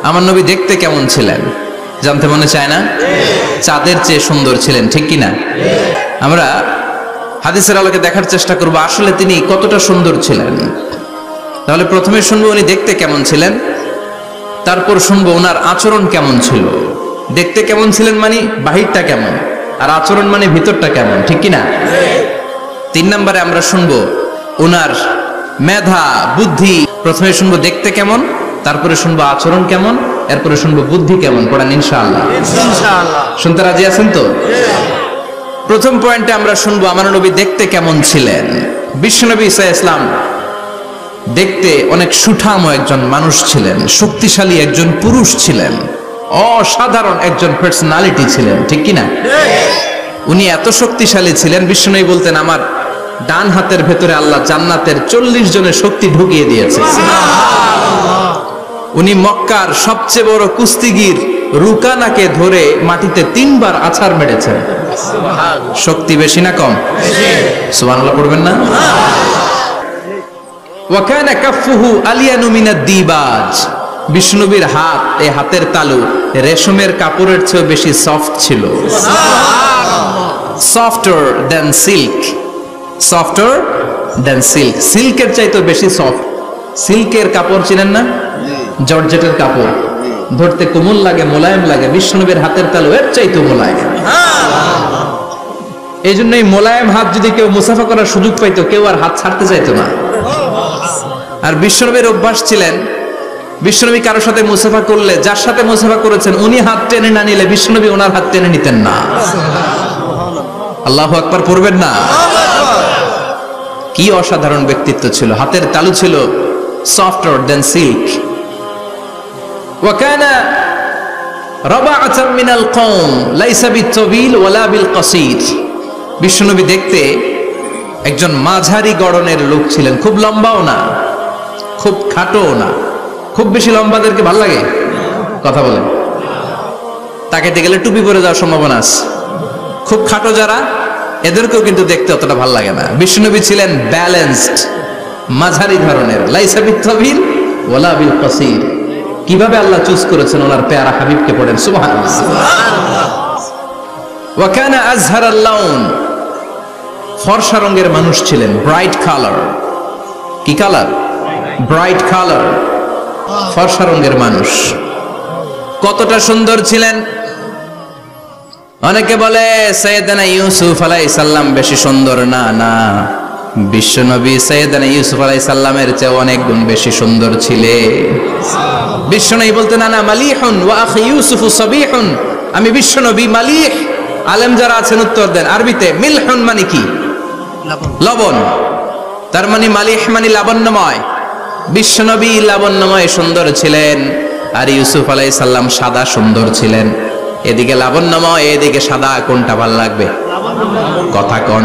আমার নবী দেখতে কেমন ছিলেন জানতে মনে চায় না? চাঁদের চেয়ে সুন্দর ছিলেন, ঠিক কি না? আমরা হাদিসের আলোকে দেখার চেষ্টা করব আসলে তিনি কতটা সুন্দর ছিলেন। তাহলে প্রথমে শুনবো উনি দেখতে কেমন ছিলেন, তারপর শুনবো ওনার আচরণ কেমন ছিল। দেখতে কেমন ছিলেন মানে বাহিরটা কেমন, আর আচরণ মানে ভিতরটা কেমন, ঠিক কি না? 3 নম্বরে আমরা শুনবো ওনার মেধা বুদ্ধি। প্রথমে শুনবো দেখতে কেমন, তারপরে শুনবো আচরণ কেমন, এরপরে শুনবো বুদ্ধি কেমন। পড়ান ইনশাআল্লাহ। শুনতে রাজি আছেন তো? প্রথম পয়েন্টে আমরা শুনবো আমার নবী দেখতে কেমন ছিলেন। বিশ্বনবী ঈসা ইসলাম দেখতে অনেক সুঠাম একজন মানুষ ছিলেন, শক্তিশালী একজন পুরুষ ছিলেন, অসাধারণ একজন পার্সোনালিটি ছিলেন, ঠিক কি না? উনি এত শক্তিশালী ছিলেন, বিশ্বনবী বলতেন আমার ডান হাতের ভেতরে আল্লাহ জান্নাতের 40 জনের শক্তি ঢুকিয়ে দিয়েছে। উনি মক্কার সবচেয়ে বড় কুস্তিগির রুকানাকে ধরে মাটিতে 3 বার আছাড় মেরেছেন। শক্তি বেশি না কম? সুবহানাল্লাহ পড়বেন না? ওয়া কানা কাফফুহু আলিয়ানু মিনাদ দিবাজ। বিষ্ণুবীর হাত, এই হাতের তালু রেশমের কাপড়ের চেয়ে বেশি সফট ছিল। Softer than silk, softer than silk, সিল্কের চাইতে বেশি সফট। সিল্কের কাপড় চিনেন না? জর্জেটের কাপড় ধরতে কোমল লাগে, মোলায়েম লাগে। বিষ্ণুবীর হাতের তালু এর চাইতে মোলায়েম। এই জন্যই মোলায়েম হাত যদি কেউ মুসাফা করার সুযোগ পাইতো, কেউ আর হাত ছাড়তে চাইতো না। আর বিশ্বনবীর অভ্যাস ছিলেন, বিশ্বনবী কারোর সাথে মুসাফা করলে, যার সাথে মুসাফা করেছেন উনি হাত টেনে না নিলে বিশ্বনবী ওনার হাত টেনে নিতেন না। আল্লাহু আকবার পড়বেন না? কি অসাধারণ ব্যক্তিত্ব ছিল। হাতের তালু ছিল সফটার দ্যান সিল্ক। ওয়া কানা রাবাআতাম মিনাল কওম লাইসা বিত-তাবিল ওয়ালা বিল কাসীর। বিশ্বনবী দেখতে একজন মাঝারি গড়নের লোক ছিলেন, খুব লম্বাও না, খুব খাটোও না। খুব বেশি লম্বাদেরকে ভালো লাগে? কথা বলেন। তাকাইতে গেলে টুপি পরে যাওয়ার সম্ভাবনা আছে। খুব খাটো যারা, এদেরকেও কিন্তু দেখতে অতটা ভালো লাগে না। বিশ্বনবী ছিলেন ব্যালেন্সড, মাঝারি ধরনের। লাইসা বিত-তাবিল ওয়ালা বিল কাসীর। কিভাবে আল্লাহ চুজ করেছেন ওনার পেয়ারা হাবিবকে, পড়েন সুবহানাল্লাহ। ওয়া কানা আযহারাল লাউন। ফর্সা রঙের মানুষ ছিলেন, ব্রাইট কালার। কি কালার? ব্রাইট কালার, ফর্সা রঙের মানুষ। কতটা সুন্দর ছিলেন! অনেকে বলে সাইয়েদনা ইউসুফ আলাইহিস সালাম বেশি সুন্দর। না না, বিশ্বনবী সাইয়েদনা ইউসুফ আলাইহিস সালামের চেয়ে অনেক গুণ বেশি সুন্দর ছিলেন। বিশ্বনবী বলতেন আনা মালিহুন ওয়া আখি ইউসুফু সাবিহুন। আমি বিশ্বনবী মালিহ। আলেম যারা আছেন উত্তর দেন আরবিতে। মিলহুন মানে কি? লবণ। তার মানে মালিহ মানে লাবণ্যময়। বিশ্বনবী লাবণ্যময় সুন্দর ছিলেন, আর ইউসুফ আলাইহিস সালাম সাদা সুন্দর ছিলেন। এদিকে লাবণ্যময়, এদিকে সাদা, কোনটা ভালো লাগবে? কথা কোন?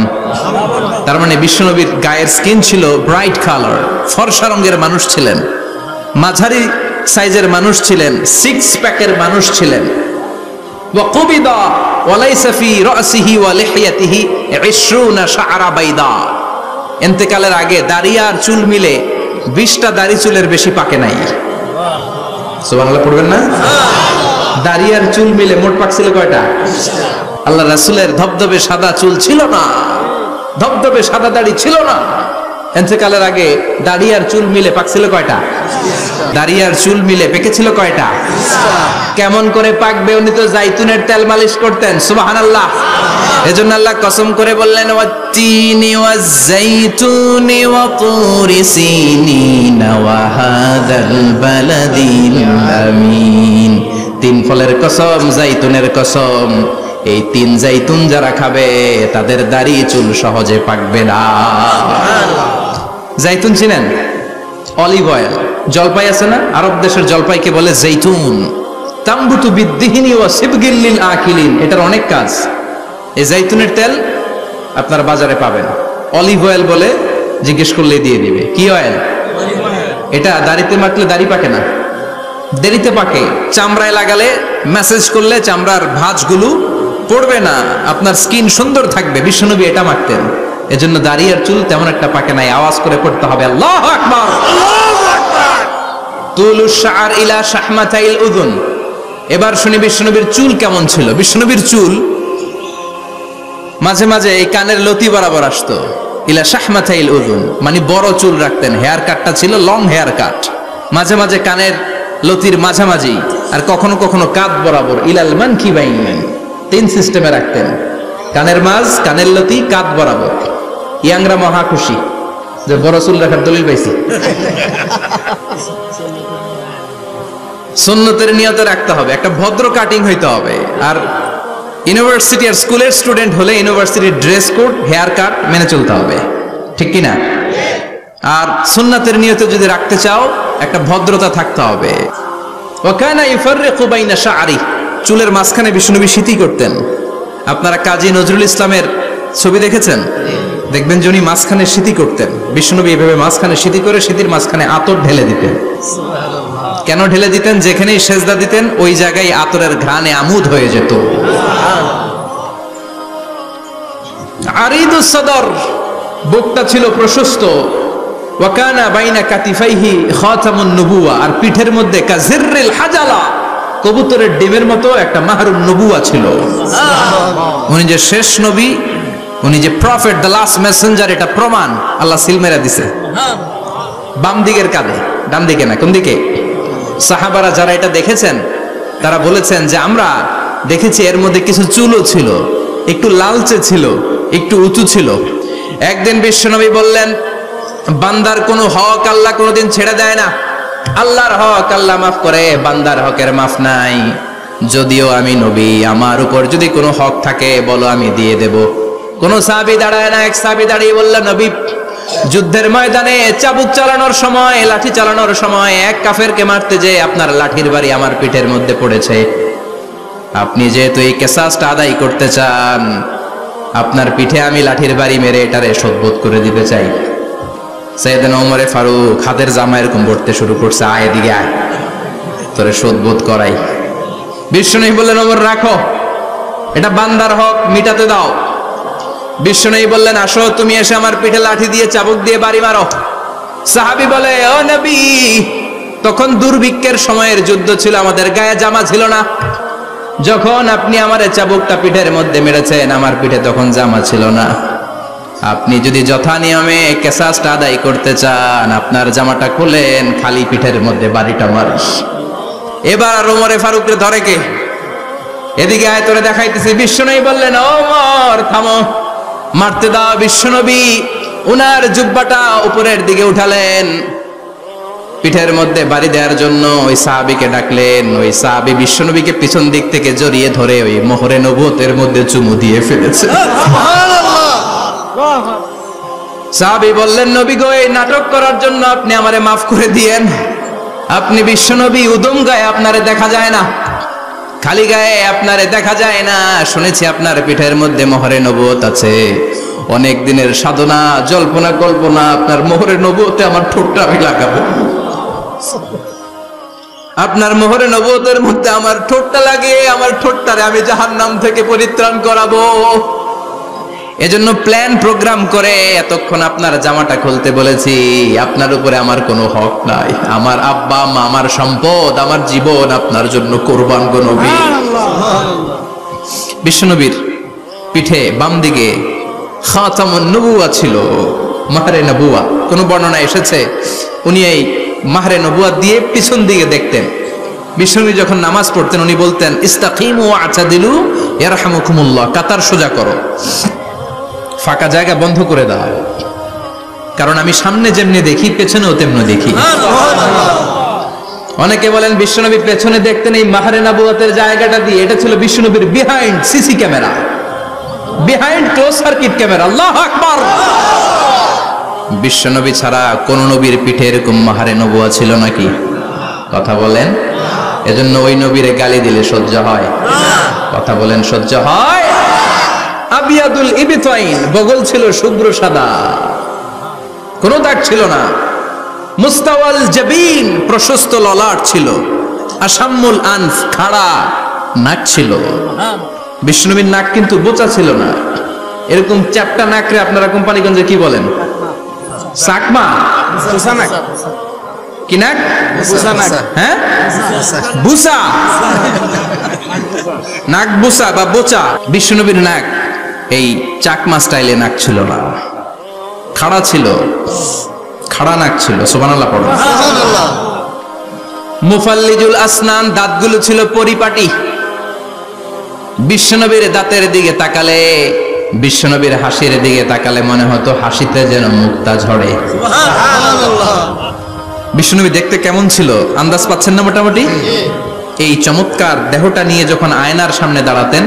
তার মানে বিশ্বনবীর গায়ের স্কিন ছিল ব্রাইট কালার, ফর্সা রঙের মানুষ ছিলেন, মাঝারি সাইজের মানুষ ছিলেন, 6 প্যাকের মানুষ ছিলেন। ওয়া কুবিদা ওয়া লাইসা ফি রাসিহি ওয়া লিহিয়াতিহি 20 শাআরা বাইদা। ইন্তেকালের আগে দাড়ি আর চুল মিলে 20টা দাড়ি চুলের বেশি পাকে নাই। সুবহানাল্লাহ পড়বেন না? দাড়ি আর চুল মিলে মোট পাকছিল কয়টা? আল্লাহ রাসূলের ধবধবে সাদা চুল ছিল না, ধবধবে সাদা দাড়ি ছিল না। ইন্তেকালের আগে দাড়ি আর চুল মিলে পাকছিল কয়টা? দাড়ি আর চুল মিলে পেকেছিল কয়টা? কেমন করে পাকবে? উনি তো জাইতুনের তেল মালিশ করতেন। সুবহানাল্লাহ। এজন্য আল্লাহ কসম করে বললেন ওয়াত্তিনি ওয়াজ-জাইতুনি ওয়া তুরি সিনিন ওয়া হাযাল বালাদিল আমিন। 3 ফলের কসম, জাইতুনের কসম। এই 3 জাইতুন যারা খাবে তাদের দাড়ি চুল সহজে পাকবে না। জাইতুন চিনেন? Olive oil. জলপাই আছে না? আরব দেশের জলপাইকে বলে জাইতুন। তামবুতু বিদ্দিহিনি ওয়া সিবগিল লিল আকিলিন। এটার অনেক কাজ। এই জাইতুনের তেল আপনারা বাজারে পাবেন। অলিভ অয়েল বলে জিজ্ঞেস করলে দিয়ে দিবে। কি অয়েল? এটা দাড়িতে মাখলে দাড়ি পাকে না, দেরিতে পাকে। চামড়ায় লাগালে ম্যাসেজ করলে চামড়ার ভাঁজগুলো পড়বে না, আপনার স্কিন সুন্দর থাকবে। বিশ্বনবী এটা মাখতেন, এজন্য দাড়ি আর চুল তেমন একটা পাকে নাই। আওয়াজ করে পড়তে হবে আল্লাহু আকবার। তুলুশ শাআর ইলা শাহমাতাইল উযুন। এবার শুনি বিশ্বনবীর চুল কেমন ছিল। বিশ্বনবীর চুল মাঝে মাঝে এই কানের লতি বরাবর আসতো। ইলা শাহমাতাইল উযুন মানে বড় চুল রাখতেন, হেয়ার কাটটা ছিল লং হেয়ার কাট, মাঝে মাঝে কানের লতির মাঝামাঝি, আর কখনো কখনো কাঁধ বরাবর ইলাল মানকিবাইন, তিন সিস্টেমে রাখতেন, কানের মাঝ, কানের লতি, কাঁধ বরাবর। ইয়াংরা মহা খুশি যে বড় চুল রাখার দলিল পাইছি। সুন্নতের নিয়তে রাখতে হবে, একটা ভদ্র কাটিং হইতে হবে। আর ইউনিভার্সিটি আর স্কুলের স্টুডেন্ট হলে ইউনিভার্সিটির ড্রেস কোড, হেয়ার কাট মেনে চলতে হবে, ঠিক কি না? আর সুন্নাতের নিয়তে যদি রাখতে চাও একটা ভদ্রতা থাকতে হবে। ওয়াকানা ইফাররিকু বাইনা শাআরি, চুলের মাঝখানে বিশ্বনবী সিঁথি করতেন। আপনারা কাজী নজরুল ইসলামের ছবি দেখেছেন? দেখবেন যে উনি মাঝখানে সিঁথি করতেন। বিশ্বনবী এভাবে মাঝখানে সিঁথি করে সিঁথির মাঝখানে আতর ঢেলে দিতেন। কেন ঢেলে দিতেন? যেখানেই সেজদা দিতেন ওই জায়গায় আতরের ঘ্রাণে আমুদ হয়ে যেত। আরিদুস সদর, বুকটা ছিল প্রশস্ত। ওয়াকানা বাইনা কাতিফাইহি খাতামুন নবুওয়া, আর পিঠের মধ্যে কাজিররিল হাজালা, কবুতরের ডিমের মতো একটা মাহরুন নবুওয়া ছিল। উনি যে শেষ নবী, উনি যে প্রফেট, দ্য লাস্ট মেসেঞ্জার, এটা প্রমাণ আল্লাহ সিল মেরা দিছে। বাম দিকের কাঁধে, ডান দিকে না, কোন দিকে? সাহাবারা যারা এটা দেখেছেন তারা বলেছেন যে আমরা দেখেছি এর মধ্যে কিছু চুলও ছিল, একটু লালচে ছিল, একটু উঁচু ছিল। একদিন বিশ্বনবী বললেন, বান্দার কোনো হক আল্লাহ কোনোদিন ছেড়ে দেয় না। আল্লাহর হক আল্লাহ মাফ করে, বান্দার হকের মাফ নাই। যদিও আমি নবী, আমার উপর যদি কোনো হক থাকে বলো, আমি দিয়ে দেব। কোন সাহাবী দাঁড়ায় না। এক সাহাবী দাঁড়িয়ে বললেন, নবী, যুদ্ধের ময়দানে চাবুক চালানোর সময়, লাঠি চালানোর সময় এক কাফেরকে মারতে যে আপনার লাঠির বাড়ি আমার পিঠের মধ্যে পড়েছে। আপনি যেহেতু এই কিসাসটা আদায় করতে চান, আপনার পিঠে আমি লাঠির বাড়ি মেরে এটারে শোধবোধ করে দিতে চাই। সাইয়েদনা ওমরে ফারুক হাতের জামা এরকম পড়তে শুরু করছে, আয় এদিকে আয়, তোরে শোধবোধ করাই। বিশ্বনবী বললেন, ওমর রাখো, এটা বান্দার হক, মিটাতে দাও। বিশ্বনবী বললেন, আসো, তুমি এসে আমার পিঠে লাঠি দিয়ে চাবুক দিয়ে বাড়ি মারো। সাহাবী বলে, ও নবী, তখন দুর্ভিক্ষের সময়ের যুদ্ধ ছিল, আমাদের গায়ে জামা ছিল না। যখন আপনি আমার চাবুকটা পিঠের মধ্যে মেরেছেন, আমার পিঠে তখন জামা ছিল না। আপনি যদি যথা নিয়মে কিসাসটা আদায় করতে চান, আপনার জামাটা খুলেন, খালি পিঠের মধ্যে বাড়িটা মারিস। এবার ওমরে ফারুককে ধরে কে? এদিকে আয়, তোরে দেখাইতেছি। বিশ্বনবী বললেন, ওমর থামো, মারতে দাও। বিশ্বনবী উনার জুব্বাটা উপরের দিকে উঠালেন, পিঠের মধ্যে বাড়ি দেওয়ার জন্য ওই সাহাবীকে ডাকলেন। ওই সাহাবী বিশ্বনবীকে পিছন দিক থেকে জড়িয়ে ধরে ওই মোহরে নবুয়তের মধ্যে চুমু দিয়ে ফেলেছে। সাহাবী বললেন, নবী গো, এই নাটক করার জন্য আপনি আমারে মাফ করে দিয়েন। আপনি বিশ্বনবী, উদম গায়ে আপনারে দেখা যায় না, খালি গায়ে আপনারে দেখা যায় না। শুনেছি আপনার পিঠের মধ্যে মোহরে নবুয়ত আছে। অনেক দিনের সাধনা, জল্পনা কল্পনা, আপনার মোহরে নবুয়তে আমার ঠোঁটটা আমি লাগাবো। আপনার মোহরে নবুয়তের মধ্যে আমার ঠোঁটটা লাগিয়ে আমার ঠোঁটটারে আমি জাহান্নাম থেকে পরিত্রাণ করাবো। এজন্য প্ল্যান প্রোগ্রাম করে এতক্ষণ আপনার জামাটা খুলতে বলেছি। আপনার উপরে আমার কোনো হক নাই। আমার আব্বা মা, আমার সম্পদ, আমার জীবন আপনার জন্য কোরবান গো নবী। বিশ্বনবীর পিঠে বাম দিকে খাতামুন নবুওয়া ছিল, মাহরে নবুওয়া। কোন বর্ণনা এসেছে উনি এই মাহরে নবুওয়া দিয়ে পিছন দিকে দেখতেন। বিশ্বনবী যখন নামাজ পড়তেন উনি বলতেন, ইস্তাকিমু ওয়া'তাদিলু ইয়ারহামুকুমুল্লাহ, কাতার সোজা করো, ফাঁকা জায়গা বন্ধ করে দাও, কারণ আমি সামনে যেমনি দেখি পেছনেও তেমনি দেখি। অনেকে বলেন বিশ্বনবী পেছনে দেখতেন এই মাহরে নবুয়তের জায়গাটা দিয়ে। এটা ছিল বিশ্বনবীর behind CC camera, behind close circuit camera. আল্লাহু আকবার। বিশ্বনবী ছাড়া কোন নবীর পিঠে এরকম মাহরে নবুয়া ছিল নাকি? কথা বলেন। এজন্য ওই নবীরে গালি দিলে সহ্য হয়? কথা বলেন, সহ্য হয়? আবিয়াদুল ইবতাইন, বগল ছিল শুভ্র সাদা, কোনো দাগ ছিল না। মুস্তাওয়াল জাবিন, প্রশস্ত ললাট ছিল। আসাম্মুল আনফ, খাড়া নাক ছিল। বিষ্ণুবীর নাক কিন্তু বোচা ছিল না, এরকম চ্যাপটা নাকরে আপনারা কোম্পানিগঞ্জে কি বলেন? চাকমা। কি নাক? হ্যাঁ, বুসা, নাক বুসা বা বোচা। বিশ্বনবীর নাক এই চাকমা স্টাইলে নাক ছিল না, খাড়া ছিল, খাড়া নাক ছিল। সুবহানাল্লাহ পড়ো। মুফাল্লিজুল আসনান, দাঁতগুলো ছিল পরিপাটি। বিশ্বনবীর দাঁতের দিকে তাকালে, বিশ্বনবীর হাসির দিকে তাকালে মনে হতো হাসিতে যেন মুক্তা ঝরে। বিশ্বনবী দেখতে কেমন ছিল আন্দাজ পাচ্ছেন না মোটামুটি? এই চমৎকার দেহটা নিয়ে যখন আয়নার সামনে দাঁড়াতেন,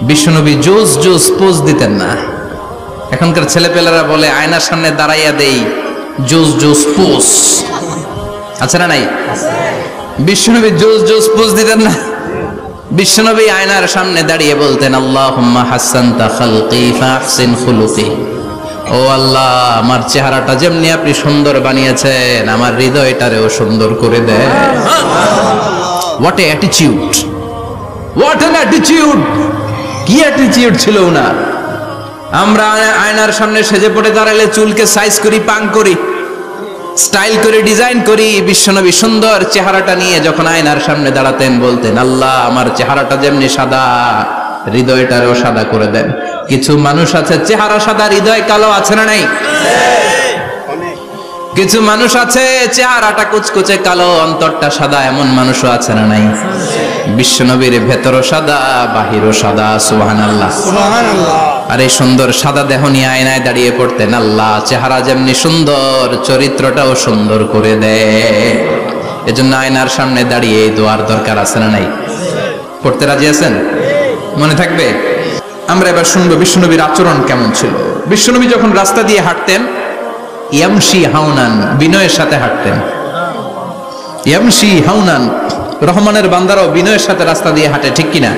বিশ্বনবী জোস জোস পোজ দিতেন না। এখনকার ছেলেপেলেরা বলে আয়নার সামনে দাঁড়াইয়া দেই জোস জোস পোজ, আছে না নাই? বিশ্বনবী জোস জোস পোজ দিতেন না। বিশ্বনবী আয়নার সামনে দাঁড়িয়ে বলতেন, আল্লাহুম্মা হাসানতা খালকি ফাহসিন খুলুকি। ও আল্লাহ, আমার চেহারাটা যেমনি আপনি সুন্দর বানিয়েছেন, আমার হৃদয়টারেও সুন্দর করে দেন। What a attitude, what an attitude! কি অ্যাটিটিউড ছিল ওনার! আমরা আয়নার সামনে সেজে পড়ে দাঁড়ালে চুলকে সাইজ করি, পাং করি, স্টাইল করে ডিজাইন করি। বিশ্বনবী সুন্দর চেহারাটা নিয়ে যখন আয়নার সামনে দাঁড়াতেন বলতেন, আল্লাহ, আমার চেহারাটা যেমনি সাদা, হৃদয়টারও সাদা করে দেন। কিছু মানুষ আছে চেহারা সাদা, হৃদয় কালো, আছে না নাই? কিছু মানুষ আছে চেহারাটা কুচকুচে কালো, অন্তরটা সাদা, এমন মানুষও আছে না নাই? বিশ্বনবীর ভেতরও সাদা, বাহিরও সাদা। সুবহানাল্লাহ। আর এই সুন্দর সাদা দেহ নিয়ে আয়নায় দাঁড়িয়ে পড়তেন, আল্লাহ, চেহারা যেমনি সুন্দর, চরিত্রটাও সুন্দর করে দেয়। এজন্য আয়নার সামনে দাঁড়িয়ে এই দোয়ার দরকার, আছে না নাই? পড়তে রাজি আছেন? মনে থাকবে? আমরা এবার শুনবো বিশ্বনবীর আচরণ কেমন ছিল। বিশ্বনবী যখন রাস্তা দিয়ে হাঁটতেন, ইয়ামশি হাউনান, বিনয়ের সাথে হাঁটতেন। ইয়ামশি হাউনান, রহমানের বান্দারাও বিনয়ের সাথে রাস্তা দিয়ে হাঁটে, ঠিক কিনা?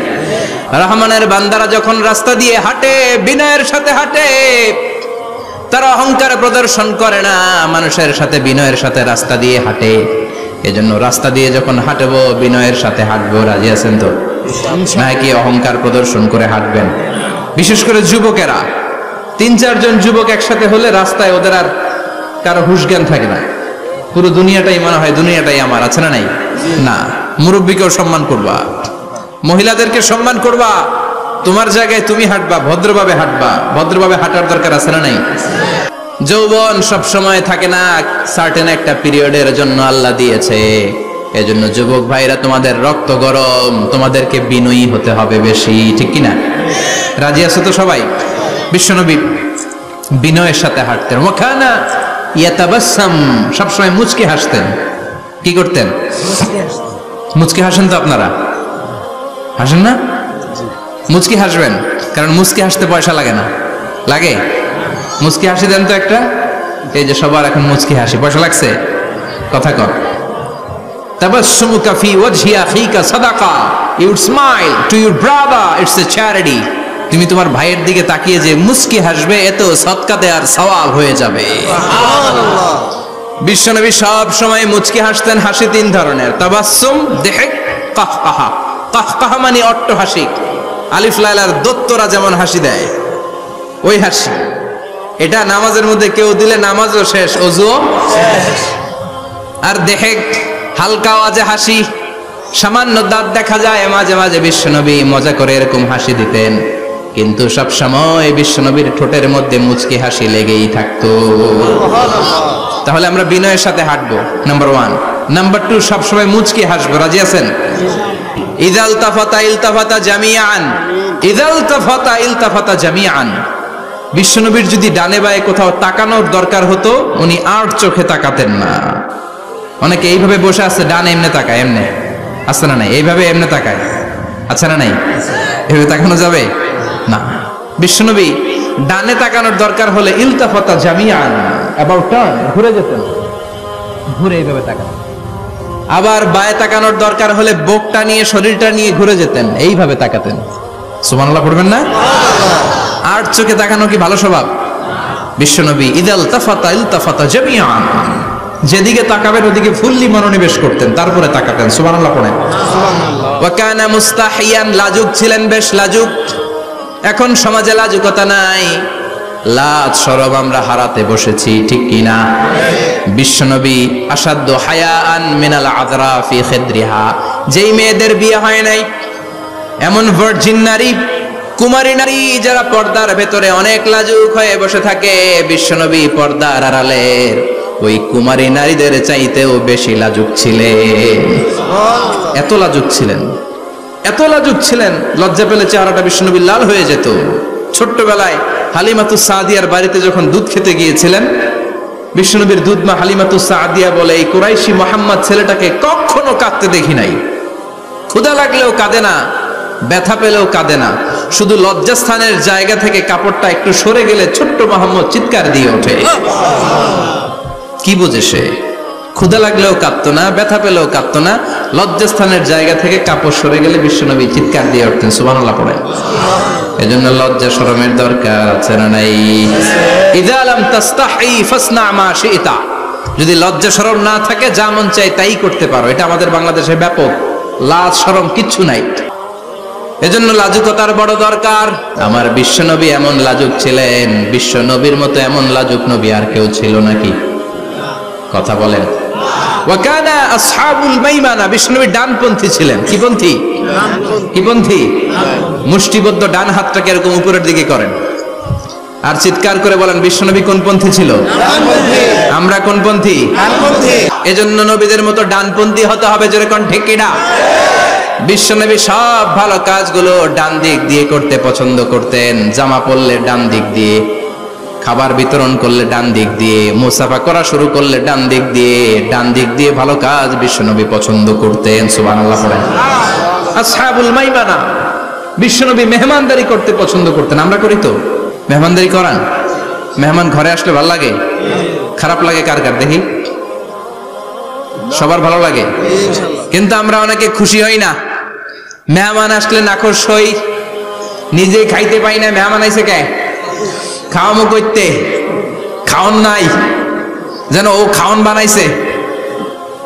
রহমানের বান্দারা যখন রাস্তা দিয়ে হাঁটে, বিনয়ের সাথে হাঁটে। তারা অহংকার প্রদর্শন করে না, মানুষের সাথে বিনয়ের সাথে রাস্তা দিয়ে হাঁটে। এজন্য রাস্তা দিয়ে যখন হাঁটবো, বিনয়ের সাথে হাঁটবো। রাজি আছেন তো? নাকি অহংকার প্রদর্শন করে হাঁটবেন? বিশেষ করে যুবকেরা, 3-4 জন যুবক একসাথে হলে রাস্তায় ওদের আর কারো হুঁশ জ্ঞান থাকে না। পুরো দুনিয়াটাই মনে হয় দুনিয়াটাই আমার, আছে না নাই? না, মুরব্বীকেও সম্মান করবা, মহিলাদেরকে সম্মান করবা, তোমার জায়গায় তুমি হাঁটবা, ভদ্রভাবে হাঁটবা। ভদ্রভাবে হাঁটার দরকার আছে না নাই? যৌবন সব সময় থাকে না, সার্টেন একটা পিরিয়ডের জন্য আল্লাহ দিয়েছে। এজন্য যুবক ভাইরা, তোমাদের রক্ত গরম, তোমাদেরকে বিনয়ী হতে হবে বেশি, ঠিক কিনা? রাজি আছো তো সবাই? বিশ্বনবী বিনয়ের সাথে হাঁটতেন। ওয়াকানা ইয়াতাবাসসাম, সবসময় মুচকি হাসতেন। কি করতেন? মুচকি হাসেন তো আপনারা? হাসেন না? মুচকি হাসবেন, কারণ মুচকি হাসতে পয়সা লাগে না। লাগে? মুচকি হাসি দেন তো একটা। এই যে সবার এখন মুচকি হাসি, পয়সা লাগছে? কথা কর। তাবাসসুমুকা ফি ওয়াজহি আখিকা সাদাকা, you smile to your brother, it's a charity. তুমি তোমার ভাইয়ের দিকে তাকিয়ে যে মুচকি হাসবে, এত সদকাতে আর সওয়াব হয়ে যাবে। সুবহানাল্লাহ। বিশ্বনবী সব সময় মুচকি হাসতেন। হাসি 3 ধরনের, তাবাসসুম, দিহক, কাহকাহা। কাহকাহা মানে অট্টহাসি, আলিফ লাইলার দত্তরা যেমন হাসি দেয়, ওই হাসি। এটা নামাজের মধ্যে কেউ দিলে নামাজও শেষ, ওযুও শেষ। আর দিহক, হালকা আওয়াজে হাসি, সামান্য দাঁত দেখা যায় মাঝে মাঝে। বিশ্বনবী মজা করে এরকম হাসি দিতেন, কিন্তু সব সময় বিশ্বনবীর ঠোঁটের মধ্যে মুচকি হাসি লেগেই থাকতো। তাহলে আমরা বিনয়ের সাথে হাঁটবো, নাম্বার 1। নাম্বার 2, সব সময় মুচকি হাসবো। রাজি আছেন? ইযাল তাফাতা ইলতাফাতা জামিআন, ইযাল তাফাতা ইলতাফাতা জামিআন। বিশ্বনবীর যদি ডানে বায়ে কোথাও তাকানোর দরকার হতো, উনি আর চোখে তাকাতেন না। অনেকে এইভাবে বসে আছে, ডানে এমনে তাকায়, এমনে, আছে না নাই? এইভাবে এমনে তাকায়, আছে না নাই? এভাবে তাকানো যাবে না। বিশ্বনবী ডানে তাকানোর দরকার হলে ইলতাফাতা জামিআন, অ্যাবাউট টার্ন, ঘুরে যেতেন, ঘুরে এইভাবে তাকাতেন। আবার বায়ে তাকানোর দরকার হলে বুকটা নিয়ে, শরীরটা নিয়ে ঘুরে যেতেন, এইভাবে তাকাতেন। সুবহানাল্লাহ পড়বেন না? আর চোখে তাকানো কি ভালো স্বভাব? বিশ্বনবী ইদাল তাফাতা ইলতাফাতা জামিআন, যেদিকে তাকাবেন ওদিকে ফুললি মনোনিবেশ করতেন, তারপরে তাকাতেন। সুবহানাল্লাহ পড়েন। ওয়া কানা মুস্তাহিয়ান, লাজুক ছিলেন, বেশ লাজুক। এখন সমাজে লাজুকতা নাই, লাজ শরম আমরা হারাতে বসেছি, ঠিক কিনা? বিশ্বনবী আসাদ্দু হায়াআন মিনাল আযরা ফি খিদ্রিহা, যেই মেয়েদের বিয়ে হয় নাই, এমন ভার্জিন নারী, কুমারী নারী যারা পর্দার ভেতরে অনেক লাজুক হয়ে বসে থাকে, বিশ্বনবী পর্দার আড়ালের ওই কুমারী নারীদের চাইতেও বেশি লাজুক ছিলেন। এত লাজুক ছিলেন, এত লাজুক ছিলেন, লজ্জা পেলে চেহারাটা বিশ্বনবী লাল হয়ে যেত। ছোট্টবেলায় হালিমাতুস সাদিয়ার বাড়িতে যখন দুধ খেতে গিয়েছিলেন, বিশ্বনবীর দুধ মা হালিমাতুস সাদিয়া বলে, এই কুরাইশি মুহাম্মদ ছেলেটাকে কখনো কাঁদতে দেখি নাই। ক্ষুধা লাগলেও কাঁদে না, ব্যথা পেলেও কাঁদে না, শুধু লজ্জাস্থানের জায়গা থেকে কাপড়টা একটু সরে গেলে ছোট্ট মুহাম্মদ চিৎকার দিয়ে ওঠে। কি বোঝে সে? ক্ষুধা লাগলেও কাঁদতো না, ব্যথা পেলেও কাঁদতো না, লজ্জাস্থানের জায়গা থেকে কাপড় সরে গেলে বিশ্বনবী চিৎকার দিয়ে উঠতেন। সুবহানাল্লাহ পড়ে। এজন্য লজ্জা শরমের দরকার আছে না নাই? ইযা লাম তাস্তাহি ফাসনা মা শি'তা, যদি লজ্জা শরম না থাকে যা মন চাই তাই করতে পারো। এটা আমাদের বাংলাদেশে ব্যাপক, লাজ শরম কিচ্ছু নাই। এজন্য লাজুকতার বড় দরকার। আমার বিশ্বনবী এমন লাজুক ছিলেন, বিশ্বনবীর মতো এমন লাজুক নবী আর কেউ ছিল নাকি? কথা বলেন। ওয়াকানা আসহাবুল মাইমানা, বিশ্বনবী ডানপন্থী ছিলেন। কি পন্থী? কি পন্থী? মুষ্টিবদ্ধ ডান হাতটাকে এরকম উপরের দিকে করেন আর চিৎকার করে বলেন, বিশ্বনবী কোন পন্থী ছিল? আমরা কোন পন্থী? এজন্য নবীদের মতো ডানপন্থী হতে হবে। জোরে কোন ঠিক কিনা? বিশ্বনবী সব ভালো কাজগুলো ডান দিক দিয়ে করতে পছন্দ করতেন। জামা পরলে ডান দিক দিয়ে, খাবার বিতরণ করলে ডান দিক দিয়ে, মুসাফা করা শুরু করলে ডান দিক দিয়ে, ডান দিক দিয়ে ভালো কাজ বিশ্বনবী পছন্দ করতেন। সুবহানাল্লাহ পড়েন। আসহাবুল মাইমানা, বিশ্বনবী মেহমানদারি করতে পছন্দ করতেন। আমরা করি তো? মেহমানদারি করান? মেহমান ঘরে আসলে ভালো লাগে? খারাপ লাগে কার কার দেখি? সবার ভালো লাগে, কিন্তু আমরা অনেকে খুশি হই না। মেহমান আসলে নাখোশ হই, নিজে খাইতে পাই না। মেহমান আইছে কে? খাওয়ামো করতে, খাওন নাই, যেন ও খাওন বানাইছে।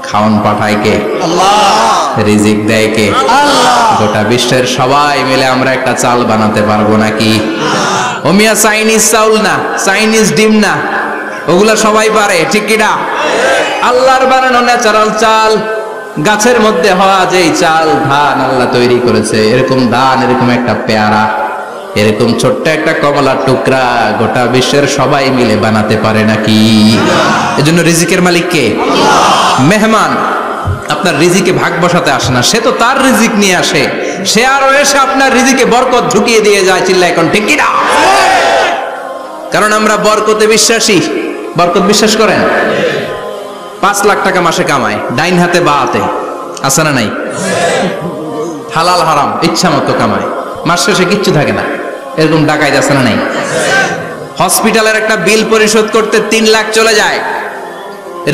খাওন পাঠায় কে? আল্লাহ। রিজিক দেয় কে? আল্লাহ। গোটা বিশ্বের সবাই মিলে আমরা একটা চাল বানাতে পারবো নাকি? ও মিয়া চাইনিজ চাউল না, চাইনিজ ডিম না, ওগুলা সবাই পারে, ঠিক কিনা? আল্লাহর বানানো ন্যাচারাল চাল, গাছের মধ্যে হওয়া যেই চাল, ধান আল্লাহ তৈরি করেছে, এরকম ধান, এরকম একটা পেয়ারা, এরকম ছোট্ট একটা কমলার টুকরা গোটা বিশ্বের সবাই মিলে বানাতে পারে নাকি? এজন্য রিজিকের মালিক কে? মেহমান আপনার রিজিকে ভাগ বসাতে আসে না, সে তো তার রিজিক নিয়ে আসে, সে আরো এসে আপনার রিজিকে বরকত ঢুকিয়ে দিয়ে যায়। চিল্লা এখন ঠিক কিনা? কারণ আমরা বরকতে বিশ্বাসী। বরকত বিশ্বাস করেন? 5 লাখ টাকা মাসে কামায়, ডাইন হাতে বা হাতে, আছে না নাই? হালাল হারাম ইচ্ছা মতো কামায়, মাস শেষে কিচ্ছু থাকে না, এরকম ডাকাইত আছে না নাই? হসপিটালের একটা বিল পরিশোধ করতে 3 লাখ চলে যায়,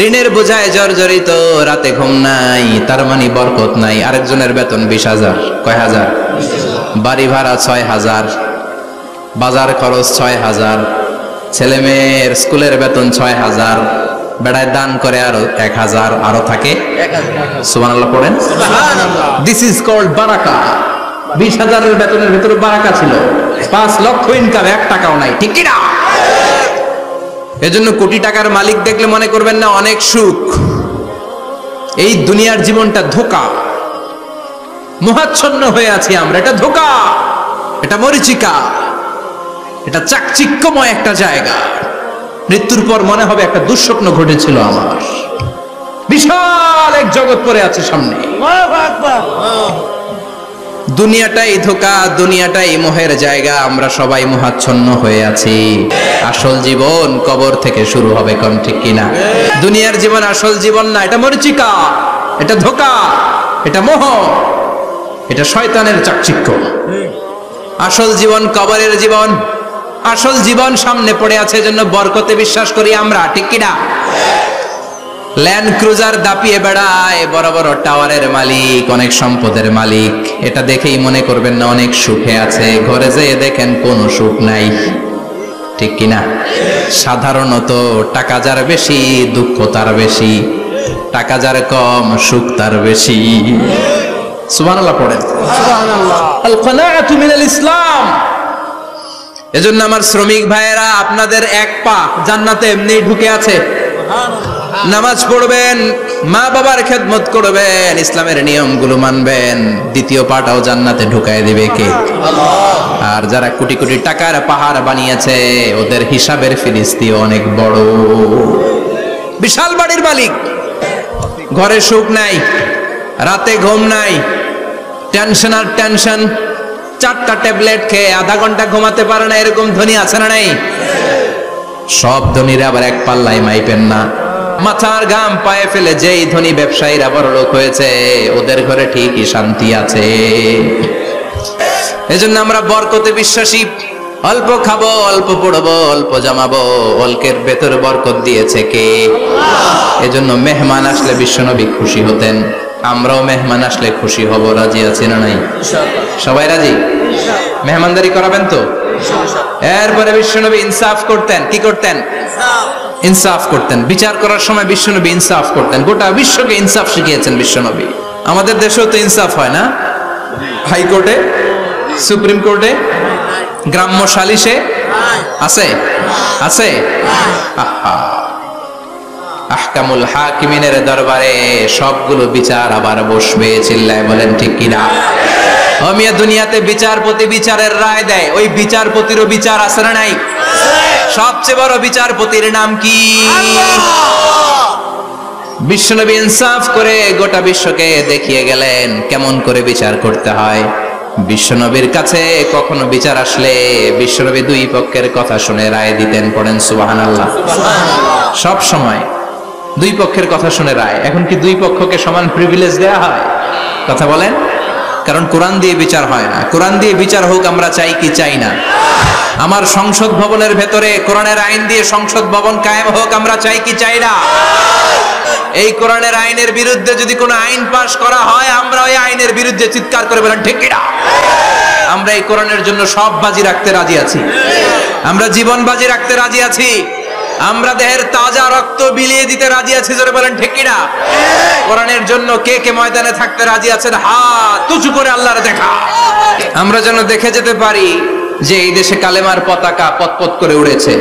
ঋণের বোঝায় জর্জরিত, রাতে ঘুম নাই, তার মানে বরকত নাই। আরেকজনের বেতন 20,000, কয় হাজার? বাড়ি ভাড়া 6,000, বাজার খরচ 6,000, ছেলে মেয়ের স্কুলের বেতন 6,000, বেড়ায় দান করে আরো 1,000, আরো থাকে। সুবহানাল্লাহ পড়েন। দিস ইজ কল্ড বারাকা। 20,000-এর বেতনের ভেতরে বারাকা ছিল। 5 লক্ষ ইনকাম, 1 টাকাও নাই, ঠিক কিনা? এজন্য কোটি টাকার মালিক দেখলে মনে করবেন না অনেক সুখ। এই দুনিয়ার জীবনটা ধোঁকা, মোহাচ্ছন্ন হয়ে আছি আমরা। এটা ধোঁকা, এটা মরিচিকা, এটা চাকচিক্যময় একটা জায়গা। মৃত্যুর পর মনে হবে একটা দুঃস্বপ্ন ঘটেছিল আমার, বিশাল এক জগৎ পড়ে আছে সামনে। দুনিয়াটাই ধোঁকা, দুনিয়াটাই মোহের জায়গা, আমরা সবাই মোহাচ্ছন্ন হয়ে আছি। আসল জীবন কবর থেকে শুরু হবে, কোন ঠিক কিনা? দুনিয়ার জীবন আসল জীবন না, এটা মরিচিকা, এটা ধোঁকা, এটা মোহ, এটা শয়তানের চাকচিক্য। আসল জীবন কবরের জীবন, আসল জীবন সামনে পড়ে আছে। এজন্য বরকতে বিশ্বাস করি আমরা, ঠিক কিনা? ল্যান্ড ক্রুজার দাপিয়ে বেড়ায়, বড় বড় টাওয়ারের মালিক, অনেক সম্পদের মালিক। এটা দেখেই মনে করবেন না অনেক সুখে আছে, ঘরে যেয়ে দেখেন কোনো সুখ নাই, ঠিক কিনা? সাধারণত টাকা যার বেশি দুঃখ তার বেশি, টাকা যার কম সুখ তার বেশি। সুবহানাল্লাহ পড়েন। সুবহানাল্লাহ। আল কানাআতু মিনাল ইসলাম। এজন্য আমার শ্রমিক ভাইয়েরা, আপনাদের এক পা জান্নাতে এমনি ঢুকে আছে। নামাজ পড়বেন, মা বাবার খেদমত করবেন, ইসলামের নিয়মগুলো মানবেন, দ্বিতীয় পাটাও জান্নাতে ঢুকায় দিবে কে? আর যারা কোটি কোটি টাকার পাহাড় বানিয়েছে, ওদের হিসাবের ফিরিস্তিও অনেক বড়। বিশাল বাড়ির মালিক, ঘরে সুখ নাই, রাতে ঘুম নাই, টেনশন আর টেনশন, 4টা ট্যাবলেট খেয়ে আধা ঘন্টা ঘুমাতে পারে না, এরকম ধনী আছে না নাই? সব ধনীরা আবার এক পাল্লায় মাইপেন না। মাথার ঘাম পায়ে ফেলে যেই ধনী ব্যবসায়ীরা বড় লোক হয়েছে, ওদের ঘরে ঠিকই শান্তি আছে। এজন্য আমরা বরকতে বিশ্বাসী। অল্প খাবো, অল্প পড়বো, অল্প জামাবো, অল্পের ভেতর বরকত দিয়েছে কে? এজন্য মেহমান আসলে বিশ্বনবী খুশি হতেন, আমরাও মেহমান আসলে খুশি হব। রাজি আছি না নাই? সবাই রাজি? মেহমানদারি করাবেন তো? এরপরে বিশ্বনবী ইনসাফ করতেন। কি করতেন? ইনসাফ করতেন। বিচার করার সময় বিশ্বনবী ইনসাফ করতেন। গোটা বিশ্বকে ইনসাফ শিখিয়েছেন বিশ্বনবী। আমাদের দেশেও তো ইনসাফ হয় না? হাইকোর্টে, সুপ্রিম কোর্টে, গ্রাম্য সালিশে আছে? আছে? আহকামুল হাকিমিনের দরবারে সবগুলো বিচার আবার বসবে। চিল্লায় বলেন ঠিক কিনা? মিয়া, দুনিয়াতে বিচারপতি বিচারের রায় দেয়, ওই বিচারপতিরও বিচার আছে না নাই? সবচেয়ে বড় বিচারপতির নাম কি? বিশ্বনবী ইনসাফ করে গোটা বিশ্বকে দেখিয়ে গেলেন কেমন করে বিচার করতে হয়। বিশ্বনবীর কাছে কখনো বিচার আসলে বিশ্বনবী দুই পক্ষের কথা শুনে রায় দিতেন। পড়েন সুবহানাল্লাহ। সব সময় দুই পক্ষের কথা শুনে রায়। এখন কি দুই পক্ষকে সমান প্রিভিলেজ দেয়া হয়? কথা বলেন। কারণ কোরআন দিয়ে বিচার হয় না। কোরআন দিয়ে বিচার হোক আমরা চাই কি চাই না? আমার সংসদ ভবনের ভেতরে কোরআনের আইন দিয়ে সংসদ ভবন কায়েম হোক আমরা চাই কি চাই না? এই কোরআনের আইনের বিরুদ্ধে যদি কোনো আইন পাশ করা হয়, আমরা ওই আইনের বিরুদ্ধে চিৎকার করে বলেন ঠিক কিনা? আমরা এই কোরআনের জন্য সব বাজি রাখতে রাজি আছি। আমরা জীবন বাজি রাখতে রাজি আছি। আমরা দেহের তাজা রক্ত বিলিয়ে দিতে রাজি আছি। জোরে বলেন ঠিক কিনা? কোরআনের জন্য কে কে ময়দানে থাকতে রাজি আছেন? হাত উঁচু করে আল্লাহর দেখা। আমরা যেন দেখে যেতে পারি যে এই দেশে কালেমার পতাকা পতপত করে উড়েছে।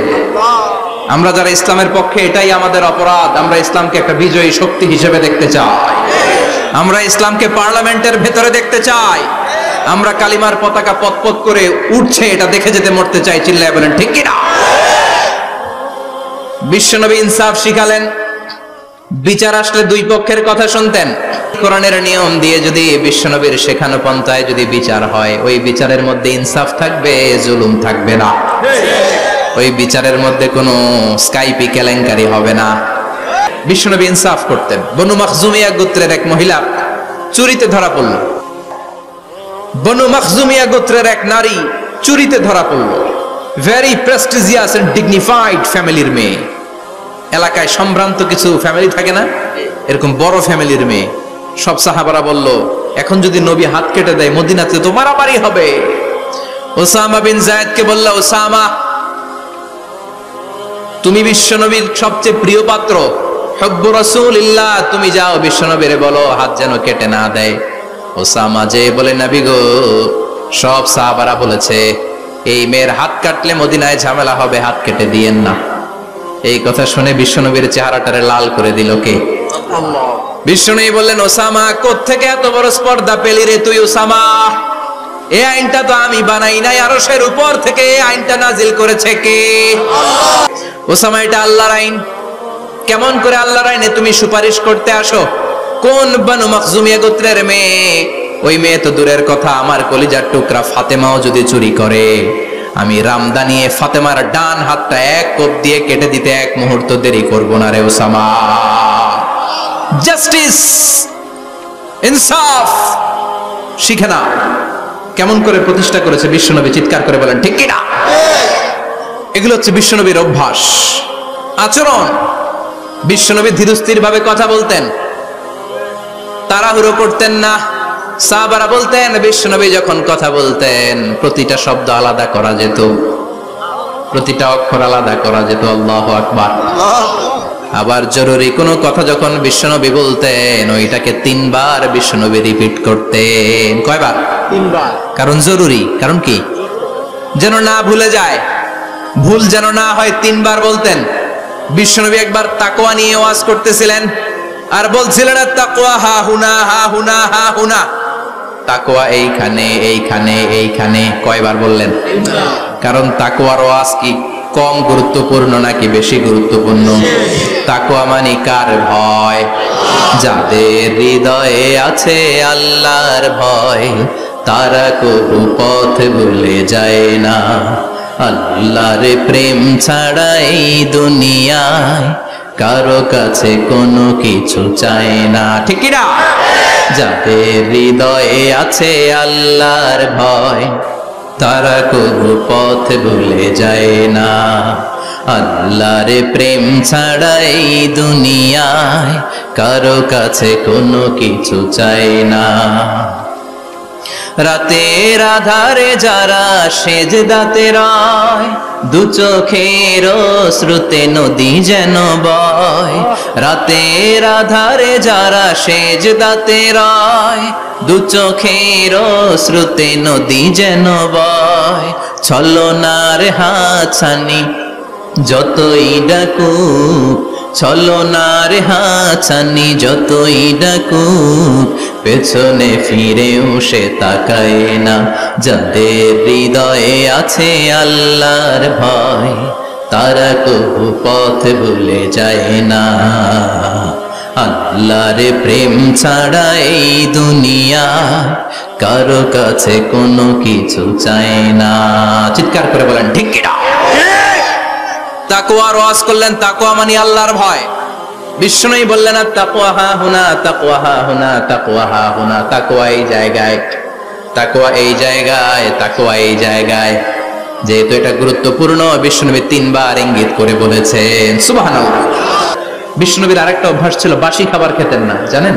আমরা যারা ইসলামের পক্ষে, এটাই আমাদের অপরাধ। আমরা ইসলামকে একটা বিজয়ী শক্তি হিসেবে দেখতে চাই। আমরা ইসলামকে পার্লামেন্টের ভেতরে দেখতে চাই। আমরা কালিমার পতাকা পতপত করে উঠছে, এটা দেখে যেতে মরতে চাই। চিল্লায় বলেন ঠিক কিনা? বিশ্বনবী ইনসাফ শিখালেন। বিচার আসলে দুই পক্ষের কথা শুনতেন। কোরআনের নিয়ম দিয়ে যদি বিশ্বনবীর শেখানো পন্থায় যদি বিচার হয়, ওই বিচারের মধ্যে ইনসাফ থাকবে, জুলুম থাকবে না। ওই বিচারের মধ্যে কোনো স্কাইপি কেলেঙ্কারি হবে না। বিশ্বনবী ইনসাফ করতেন। বনু মাখজুমিয়া গোত্রের এক মহিলা চুরিতে ধরা পড়ল। বনু মাখজুমিয়া গোত্রের এক নারী চুরিতে ধরা পড়ল। ভেরি প্রেস্টিজিয়াস এন্ড ডিগনিফাইড ফ্যামিলির মেয়ে। এলাকায় সম্ভ্রান্ত কিছু ফ্যামিলি থাকে না, এরকম বড় ফ্যামিলির মেয়ে। সব সাহাবারা বলল, এখন যদি নবী হাত কেটে দেয় মদিনাতে তো মারামারি হবে। ওসামা বিন যায়েদকে বলল, ওসামা তুমি বিশ্বনবীর সবচেয়ে প্রিয় পাত্র, হুব্বু রাসূলিল্লাহ, তুমি যাও বিশ্বনবীরে বলো হাত যেন কেটে না দেয়। ওসামা যে বলে, নবী গো, সব সাহাবারা বলেছে এই মেয়ের হাত কাটলে মদিনায় ঝামেলা হবে, হাত কেটে দিয়েন না। এই কথা শুনে বিশ্বনবীর চেহারাটারে লাল করে দিল কে? আল্লাহ। বিশ্বনবী বললেন, ওসামা কোত্থেকে এত বড় স্পর্ধা পেলি রে তুই ওসামা? এই আইনটা তো আমি বানাই নাই, আরশের উপর থেকে এই আইনটা নাজিল করেছে কে? আল্লাহ। ওসামা, এটা আল্লাহর আইন। কেমন করে আল্লাহর আইনে তুমি সুপারিশ করতে আসো? কোন বনু মাখজুমিয়া গোত্রের মেয়ে? ওই মেয়ে তো দূরের কথা, আমার কলিজার টুকরা ফাতেমাও যদি চুরি করে, আমি রামদা নিয়ে ফাতেমার ডান হাতটা এক কোপ দিয়ে কেটে দিতে এক মুহূর্ত দেরি করব না রে ওসামা। জাস্টিস, ইনসাফ শিখে না। কেমন করে প্রতিষ্ঠা করেছে বিশ্বনবী? চিৎকার করে বলেন ঠিক কিনা? এগুলো হচ্ছে বিশ্বনবীর অভ্যাস, আচরণ। বিশ্বনবী ধীরস্থির ভাবে কথা বলতেন, তাড়াহুড়ো করতেন না। সাহাবারা বলতেন বিশ্বনবী যখন কথা বলতেন প্রতিটা শব্দ আলাদা করা যেত, প্রতিটা অক্ষর আলাদা করা যেত। আল্লাহু আকবার। আবার জরুরি কোনো কথা যখন বিশ্বনবী বলতেন, ওইটাকে 3 বার বিশ্বনবী রিপিট করতেন। কয়বার? 3 বার। কারণ জরুরি। কারণ কি? যেন না ভুলে যায়, ভুল যেন না হয় 3 বার বলতেন। বিশ্বনবী একবার তাকওয়া নিয়ে ওয়াজ করতেছিলেন আর বলছিলেন তাকওয়া হা হুনা হা হুনা হা হুনা, তাকওয়া এইখানে এইখানে এইখানে। কয়বার বললেন? কারণ তাকওয়ার ওয়াজ কি কম গুরুত্বপূর্ণ নাকি বেশি গুরুত্বপূর্ণ? তাকওয়া মানে কার ভয়? যাদের হৃদয়ে আছে আল্লাহর ভয়, তারা কবু পথ ভুলে যায় না। আল্লাহর প্রেম ছাড়া এই দুনিয়ায় কারো কাছে কোনো কিছু চায় না, ঠিক কি না? যাদের হৃদয়ে আছে আল্লাহর ভয়, তারা কবু পথ ভুলে যায় না। আল্লাহর প্রেম ছাড়া এই দুনিয়ায় কারো কাছে কোনো কিছু চায় না। রাতের আধারে যারা সেজদাতে রয়, দু চোখের শ্রুতে নদী যেন বয়। রাতের আধারে যারা সেজদাতে রয়, দু চোখের শ্রুতে নদী যেন বয়। ছলনার হাতছানি যতই ডাকুক, ছলনার হাতছানি যতই ডাকুক, পেছনে ফিরেও সে তাকায় না। যাদের হৃদয়ে আছে আল্লাহর ভয়, তারা কবু পথ ভুলে যায় না। আল্লাহর প্রেম ছাড়া এই দুনিয়া কারো কাছে কোনো কিছু চায় না। চিৎকার করে বলেন ঠিক কি না? তাকওয়ার ওয়াজ করলেন, তাকওয়া মানে আল্লাহর ভয়। বিষ্ণুই বললেন তাকওয়া হা হুনা, তাকওয়া হা হুনা, তাকওয়া হা হুনা। তাকওয়া এই জায়গায়, তাকওয়া এই জায়গায়, তাকওয়া এই জায়গায়। যেহেতু এটা গুরুত্বপূর্ণ, বিষ্ণুনবী 3 বার ইঙ্গিত করে বলেছেন। সুবহানাল্লাহ। বিষ্ণুনবীর আরেকটা অভ্যাস ছিল, বাসি খাবার খেতেন না, জানেন?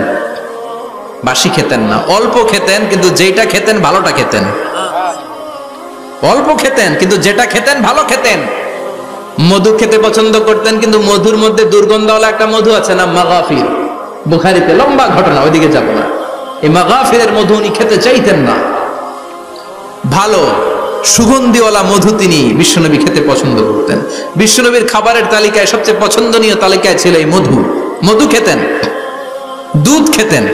বাসি খেতেন না, অল্প খেতেন, কিন্তু যেটা খেতেন ভালোটা খেতেন। অল্প খেতেন কিন্তু যেটা খেতেন ভালো খেতেন। মধু খেতে পছন্দ করতেন, কিন্তু মধুর মধ্যে দুর্গন্ধওয়ালা একটা মধু আছে না, মাগাফির। বুখারীতে লম্বা ঘটনা, ওইদিকে যাব না। এই মাগাফিরের মধু উনি খেতে চাইতেন না। ভালো সুগন্ধিওয়ালা মধু তিনি বিশ্বনবী খেতে পছন্দ করতেন। বিশ্বনবীর খাবারের তালিকায় সবচেয়ে পছন্দনীয় তালিকায় ছিল এই মধু। মধু খেতেন, দুধ খেতেন,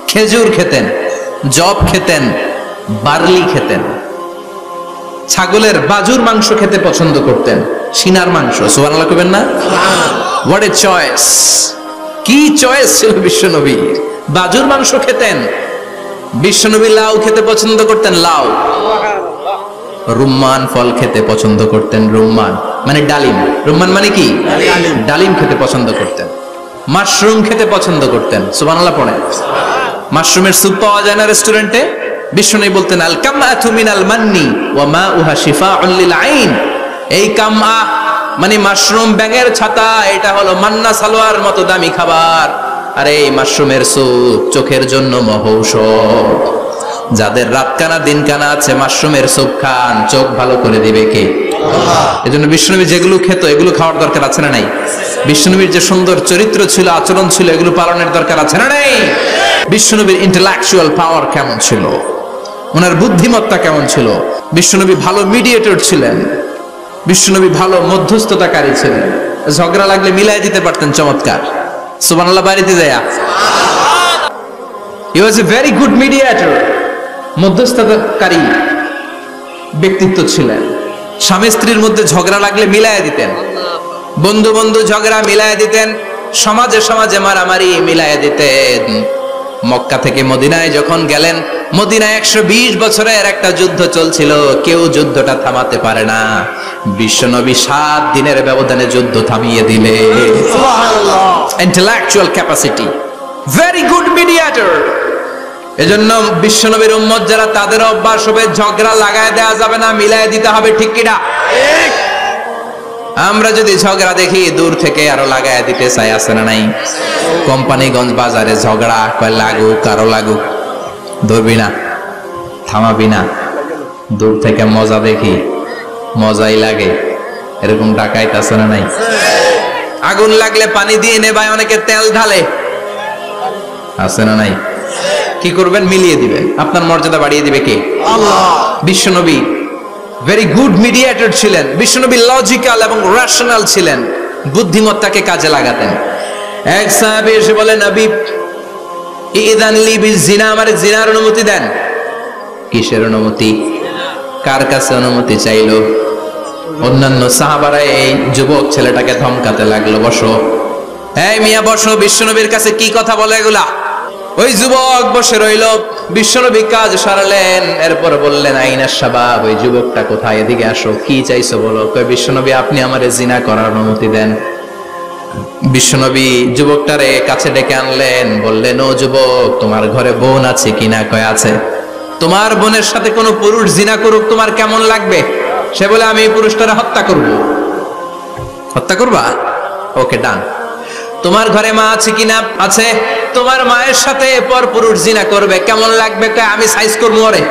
খেজুর খেতেন, জব খেতেন, বার্লি খেতেন, ছাগলের বাজুর মাংস খেতে পছন্দ করতেন, সিনার মাংস। সুবহানাল্লাহ কইবেন না? What a choice! কি চয়েস ছিল বিশ্বনবীর! বাজুর মাংস খেতেন। বিশ্বনবী লাউ খেতে পছন্দ করতেন, লাউ। রুম্মান ফল খেতে পছন্দ করতেন, রুম্মান মানে ডালিম। রুম্মান মানে কি? ডালিম খেতে পছন্দ করতেন। মাশরুম খেতে পছন্দ করতেন। সুবহানাল্লাহ পড়েন। মাশরুমের স্যুপ পাওয়া যায় না রেস্টুরেন্টে? বিষ্ণু বলতেন আল কামআতু মিনাল মান্নি ওয়া মাউহা শিফাউন লিল আইন। এই কামআ মানে মাশরুম, ব্যাঙের ছাতা, এটা হলো মান্না সালোয়ার মতো দামি খাবার। আর এই মাশরুমের স্যুপ চোখের জন্য মহৌষধ। যাদের রাতকানা দিনকানা আছে, মাশরুমের স্যুপ খান, চোখ ভালো করে দিবে কে? আল্লাহ। এজন্য বিষ্ণুনবী যেগুলো খেত এগুলো খাওয়ার দরকার আছে না নাই? বিষ্ণুনবীর যে সুন্দর চরিত্র ছিল, আচরণ ছিল, এগুলো পালনের দরকার আছে না নাই? বিষ্ণুনবীর ইন্টেলেকচুয়াল পাওয়ার কেমন ছিল, ওনার বুদ্ধিমত্তা কেমন ছিল। বিশ্বনবী ভালো মিডিয়েটর ছিলেন, বিশ্বনবী ভালো মধ্যস্থতাকারী ছিলেন। ঝগড়া লাগলে মিলাই দিতে পারতেন, চমৎকার। সুবহানাল্লাহ বাড়িতে যায়। হি ওয়াজ এ ভেরি গুড মিডিয়েটর, মধ্যস্থতাকারী ব্যক্তিত্ব ছিলেন। স্বামী স্ত্রীর মধ্যে ঝগড়া লাগলে মিলাই দিতেন, বন্ধু বন্ধু ঝগড়া মিলাই দিতেন, সমাজে সমাজে মারামারি মিলাই দিতেন। মক্কা থেকে মদিনায় যখন গেলেন, মদিনায় 120 বছরের একটা যুদ্ধ চলছিল, কেউ যুদ্ধটা থামাতে পারে না। বিশ্বনবী 7 দিনের ব্যবধানে যুদ্ধ থামিয়ে দিলে। সুবহানাল্লাহ। Intellectual capacity, very good mediator. এজন্য বিশ্বনবীর উম্মত যারা, তাদের অভ্যাস হবে ঝগড়া লাগায় দেওয়া যাবে না, মিলায় দিতে হবে, ঠিক কিনা? ঠিক। আমরা যদি ঝগড়া দেখি দূর থেকে আরো লাগায় দিতে চাই, আছে না নাই? কোম্পানিগঞ্জ বাজারে ঝগড়া, কয় লাগুক আরো লাগুক, ধরবি না, থামাবি না, দূর থেকে মজা দেখি, মজাই লাগে, এরকম ডাকাইত আছে না নাই? আগুন লাগলে পানি দিয়ে নেবায়, অনেকে তেল ঢালে, আছে না নাই? কি করবেন? মিলিয়ে দিবেন। আপনার মর্যাদা বাড়িয়ে দিবে কে? আল্লাহ। বিশ্বনবী ভেরি গুড মিডিয়েটর ছিলেন। বিশ্বনবী লজিক্যাল এবং রেশনাল ছিলেন, বুদ্ধিমত্তাকে কাজে লাগাতেন। এক সাহাবী এসে বলে, নবী ইযান লি বিজিনা, আমার জিনার অনুমতি দেন। কিসের অনুমতি? কার কাছে অনুমতি চাইলো? অন্যান্য সাহাবারা এই যুবক ছেলেটাকে ধমকাতে লাগলো, বসো, এই মিয়া বসো, বিশ্বনবীর কাছে কি কথা বলে এগুলা? ওই যুবক বসে রইল। বিশ্বনবী কাজ সারালেন, এরপর বললেন, আইনা শাবাব, ওই যুবকটা কোথায়, এদিকে আসো, কি চাইছো বলো। কই, বিশ্বনবী আপনি আমারে জিনা করার অনুমতি দেন। বিশ্বনবী যুবকটারে কাছে ডেকে আনলেন, বললেন, ও যুবক, তোমার ঘরে বোন আছে কিনা? কয় আছে। তোমার বোনের সাথে কোনো পুরুষ জিনা করুক, তোমার কেমন লাগবে? সে বলে, আমি এই পুরুষটারে হত্যা করব। হত্যা করবা? ওকে, ডান। তোমার ঘরে মা আছে কিনা? আছে। তোমার মায়ের সাথে পর পুরুষ জিনা করবে, কেমন লাগবে? আমি সাইজ করবো ওরে।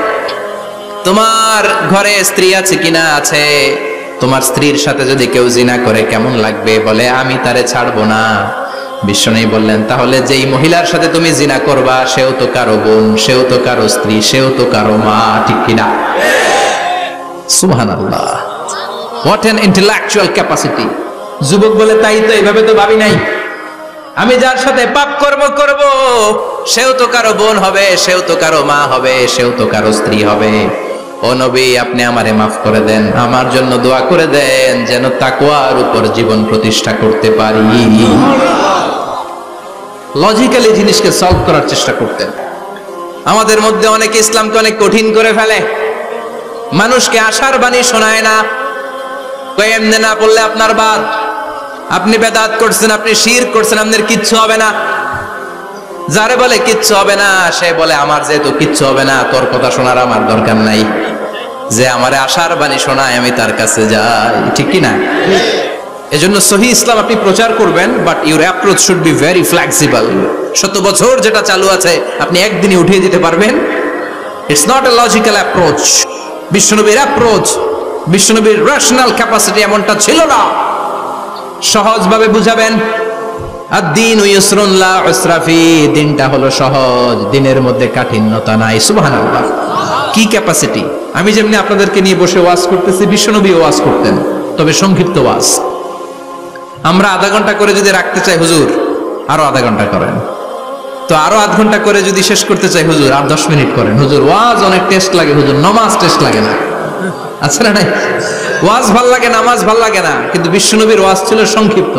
তোমার ঘরে স্ত্রী আছে কিনা? আছে। তোমার স্ত্রীর সাথে যদি কেউ জিনা করে কেমন লাগবে? বলে, আমি তারে ছাড়বো না। বিশ্বনবী বললেন, তাহলে যেই মহিলার সাথে তুমি জিনা করবা সেও তো কারো বোন, সেও তো কারো স্ত্রী, সেও তো কারো মা, ঠিক কিনা? সুবহানাল্লাহ, হোয়াট অ্যান ইন্টেলেকচুয়াল ক্যাপাসিটি। যুবক বলে, তাই তো, এইভাবে তো ভাবি নাই। আমি যার সাথে পাপ কর্ম করব সেও তো কারো বোন হবে, সেও তো কারো মা হবে, সেও তো কারো স্ত্রী হবে। ও নবী, আপনি আমারে মাফ করে দেন, আমার জন্য দোয়া করে দেন যেন তাকওয়ার উপর জীবন প্রতিষ্ঠা করতে পারি। লজিক্যালি জিনিসকে সলভ করার চেষ্টা করতেন। আমাদের মধ্যে অনেকে ইসলামকে অনেক কঠিন করে ফেলে, মানুষকে আশার বাণী শোনায় না। এমনি না বললে আপনার বাদ, আপনি বেদাত করছেন, আপনি শিরক করছেন, আপনার কিচ্ছু হবে না। যারে বলে কিচ্ছু হবে না, সে বলে, আমার যেহেতু কিচ্ছু হবে না, তোর কথা শোনার আমার দরকার নাই। যে আমারে আশার বাণী শোনায় আমি তার কাছে যাই, ঠিক কি না? এজন্য সহি ইসলাম আপনি প্রচার করবেন, but your approach should be very flexible. 100 বছর যেটা চালু আছে আপনি একদিনে উঠিয়ে দিতে পারবেন? It's not a logical approach. বিশ্বনবীর অ্যাপ্রোচ, বিশ্বনবীর রেশনাল ক্যাপাসিটি এমনটা ছিল না। সহজভাবে বুঝাবেন। আদ-দীন ইউসরুন লা উসরা ফি, দিনটা হলো সহজ, দিনের মধ্যে কাঠিন্যতা নাই। সুবহানাল্লাহ, কি ক্যাপাসিটি! আমি যেমনি আপনাদেরকে নিয়ে বসে ওয়াজ করতেছি, বিশ্বনবী ওয়াজ করতেন, তবে সংক্ষিপ্ত ওয়াজ। আমরা আধা ঘন্টা করে যদি রাখতে চাই, হুজুর আরো আধা ঘন্টা করেন। তো আরো আধ ঘন্টা করে যদি শেষ করতে চাই, হুজুর আর 10 মিনিট করেন। হুজুর ওয়াজ অনেক টেস্ট লাগে, হুজুর নামাজ টেস্ট লাগে না। আচ্ছা না, নাই? ওয়াজ ভাল লাগে, নামাজ ভাল লাগে না, কিন্তু বিশ্বনবীর ওয়াজ ছিল সংক্ষিপ্ত।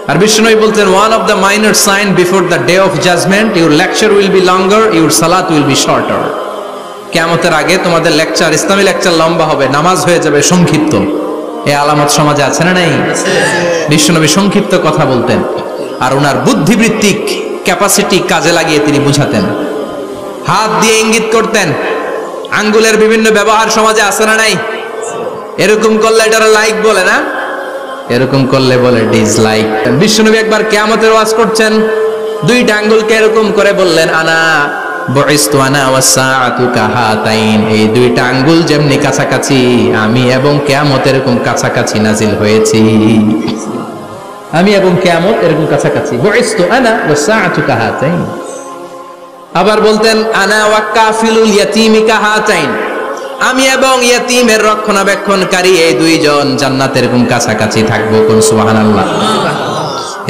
আর বিশ্বনবী বলতেন, one of the minor sign before the day of judgement, your lecture will be longer, your সালাত উইল বি শর্টার। কিয়ামতের আগে তোমাদের লেকচার, ইসলামী লেকচার লম্বা হবে, নামাজ হয়ে যাবে সংক্ষিপ্ত। এই আলামত সমাজে আছে না নাই? বিশ্বনবী সংক্ষিপ্ত কথা বলতেন, আর ওনার বুদ্ধিবৃত্তিক ক্যাপাসিটি কাজে লাগিয়ে তিনি বুঝাতেন। হাত দিয়ে ইঙ্গিত করতেন, আঙ্গুলের বিভিন্ন ব্যবহার সমাজে আছে না নাই? এরকম করলে এটার লাইক বলে না, এরকম করলে বলে ডিসলাইক। বিশ্বনবী একবার কিয়ামতের ওয়াজ করছেন, দুইটা আঙ্গুলকে এরকম করে বললেন, আনা বুইসতু আনা ওয়াসসাআতু কাহাতাইন, এই দুইটা আঙ্গুল যেমনি কাছাকাছি, আমি এবং কিয়ামত এরকম কাছাকাছি নাজিল হয়েছি। আমি এবং কিয়ামত এরকম কাছাকাছি। বুইসতু আনা ওয়াসসাআতু কাহাতাইন। আবার বলতেন, আনা ওয়া কাফিলুল ইয়াতীমি কাহাতাইন, আমি এবং ইয়তীমের রক্ষণাবেক্ষণকারী এই দুইজন জান্নাতে এরকম কাছাকাছি থাকবো। কোন সুবহানাল্লাহ।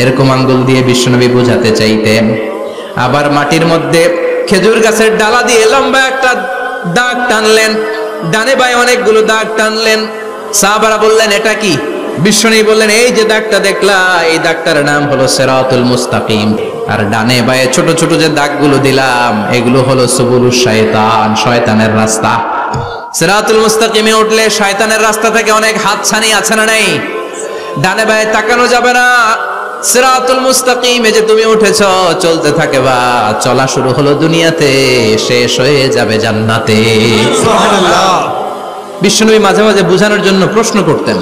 এরকম আঙ্গুল দিয়ে বিশ্বনবী বোঝাতে চাইতেন। আবার মাটির মধ্যে খেজুর গাছের ডালা দিয়ে লম্বা একটা দাগ টানলেন, ডানে বায়ে অনেকগুলো দাগ টানলেন। সাহাবারা বললেন, এটা কি? বিশ্বনবী বললেন, এই যে দাগটা দেখলা, এই দাগটার নাম হলো সিরাতুল মুস্তাকিম। আর ডানে বায়ে ছোট ছোট যে দাগগুলো দিলাম, এগুলো হলো সুবুলুশ শয়তান, শয়তানের রাস্তা। সিরাতুল মুস্তাকিমে উঠলে শয়তানের রাস্তা থেকে অনেক হাতছানি আছে না নাই? ডানে বায়ে তাকানো যাবে না। সিরাতুল মুস্তাকিমে যে তুমি উঠেছো, চলতে থাকে বা চলা শুরু হলো দুনিয়াতে, শেষ হয়ে যাবে জান্নাতে। সুবহানাল্লাহ। বিশ্বনবী মাঝে মাঝে বোঝানোর জন্য প্রশ্ন করতেন,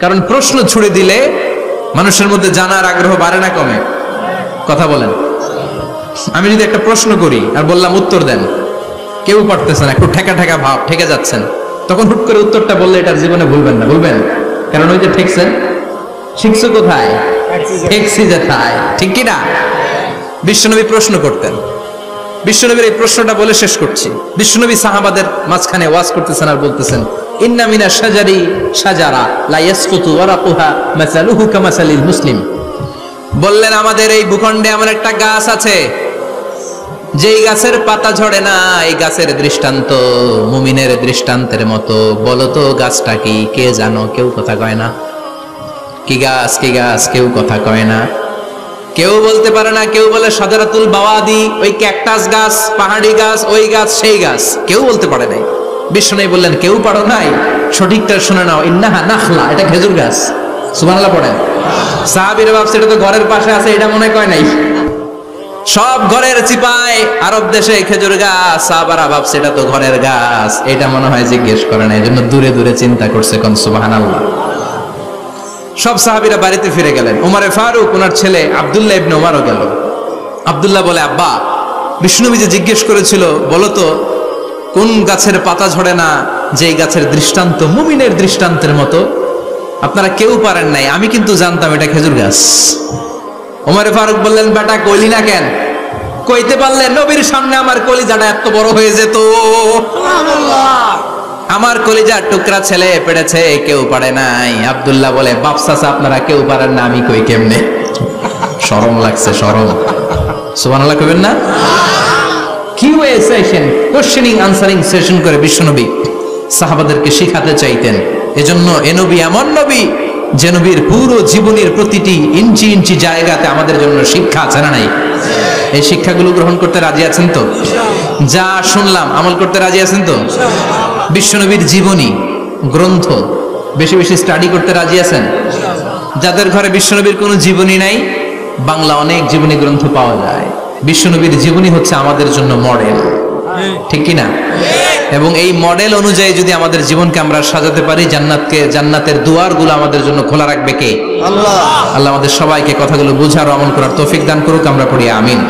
কারণ প্রশ্ন ছুড়ে দিলে মানুষের মধ্যে জানার আগ্রহ বাড়ে না কমে? কথা বলেন। আমি যদি একটা প্রশ্ন করি আর বললাম উত্তর দেন, কেউ পারতেছেন, একটু ঠেকা ঠেকা ভাব, ঠেকে যাচ্ছেন, তখন হুট করে উত্তরটা বললে এটার জীবনে ভুলবেন না, বলবেন। কারণ ওই যে ঠেকছেন, শিখছো কোথায়? ঠেকছি যেথায়, ঠিক কিনা? বিশ্বনবী প্রশ্ন করতেন, বিশ্বনবীর এই প্রশ্নটা বলে শেষ করছি। বিশ্বনবী সাহাবাদের মাঝখানে ওয়াজ করতেছেন আর বলতেছেন, ইন্না মিনা শাজারি শাজারা লা ইয়াসকুতু ওয়ারাকুহা মাসালুহু কামাসালিল মুসলিম। বললেন, আমাদের এই ভূখণ্ডে এমন একটা গাছ আছে যেই গাছের পাতা ঝরে না। এই গাছের দৃষ্টান্ত মুমিনের দৃষ্টান্তের মতো। বলো তো গাছটা কি? কে জানো? কেউ কথা কয় না। কি গাছ? কি গাছ? কেউ কথা কয় না, কেউ বলতে পারে না। কেউ বলে শাজারাতুল বাওয়াদি, ওই ক্যাকটাস গাছ, পাহাড়ি গাছ, ওই গাছ, সেই গাছ। কেউ বলতে পারে নাই। বিষ্ণু বললেন, কেউ পারো নাই? সঠিকটা শুনে নাও, ইন্নাহা নাখলা, এটা খেজুর গাছ। সুবহানাল্লাহ পড়েন। সাহাবীরা ভাবছে এটা তো ঘরের পাশে আছে, এটা মনে কয় নাই। সব ঘরের চিপায় আরব দেশে খেজুর গাছ, সাহাবারা ভাবছে এটা তো ঘরের গাছ, এটা মনে হয় জিজ্ঞেস করে না, এজন্য দূরে দূরে চিন্তা করছে। কোন সুবহানাল্লাহ। সব সাহাবীরা বাড়িতে ফিরে গেলেন। উমারে ফারুক, ওনার ছেলে আব্দুল্লাহ ইবনে উমারও গেল। আব্দুল্লাহ বলে, আব্বা, বিষ্ণুনবী যে জিজ্ঞেস করেছিল, বলো তো কোন গাছের পাতা ঝরে না, যে গাছের দৃষ্টান্ত মুমিনের দৃষ্টান্তের মতো। আপনারা কেউ পারেন নাই, আমি কিন্তু জানতাম এটা খেজুর গাছ। ওমরে ফারুক বললেন, বেটা কইলি না কেন? কইতে পারলে নবীর সামনে আমার কলিজাটা এত বড় হয়ে যেত। আমার কলিজার টুকরা ছেলে পেড়েছে, কেউ পারে নাই। আব্দুল্লাহ বলে, বাপ চাচা আপনারা কেউ পারেন না, আমি কই কেমনে? শরম লাগছে, শরম। সুবহানাল্লাহ কইবেন না? QA session, questioning answering session করে বিশ্বনবী সাহাবাদেরকে শিখাতে চাইতেন। এজন্য এ নবী এমন নবী যে নবীর পুরো জীবনের প্রতিটি ইঞ্চি ইঞ্চি জায়গাতে আমাদের জন্য শিক্ষা আছে না নাই? এই শিক্ষাগুলো গ্রহণ করতে রাজি আছেন তো? যা শুনলাম আমল করতে রাজি আছেন তো? বিশ্বনবীর জীবনী গ্রন্থ বেশি বেশি স্টাডি করতে রাজি আছেন? যাদের ঘরে বিশ্বনবীর কোনো জীবনী নাই, বাংলা অনেক জীবনী গ্রন্থ পাওয়া যায়। বিশ্বনবীর জীবনী হচ্ছে আমাদের জন্য মডেল, ঠিক কি না? এবং এই মডেল অনুযায়ী যদি আমাদের জীবনকে আমরা সাজাতে পারি, জান্নাতের দুয়ারগুলো আমাদের জন্য খোলা রাখবে কে? আল্লাহ। আল্লাহ আমাদের সবাইকে কথাগুলো বুঝার ও আমল করার তৌফিক দান করুক। আমরা পড়ি আমিন।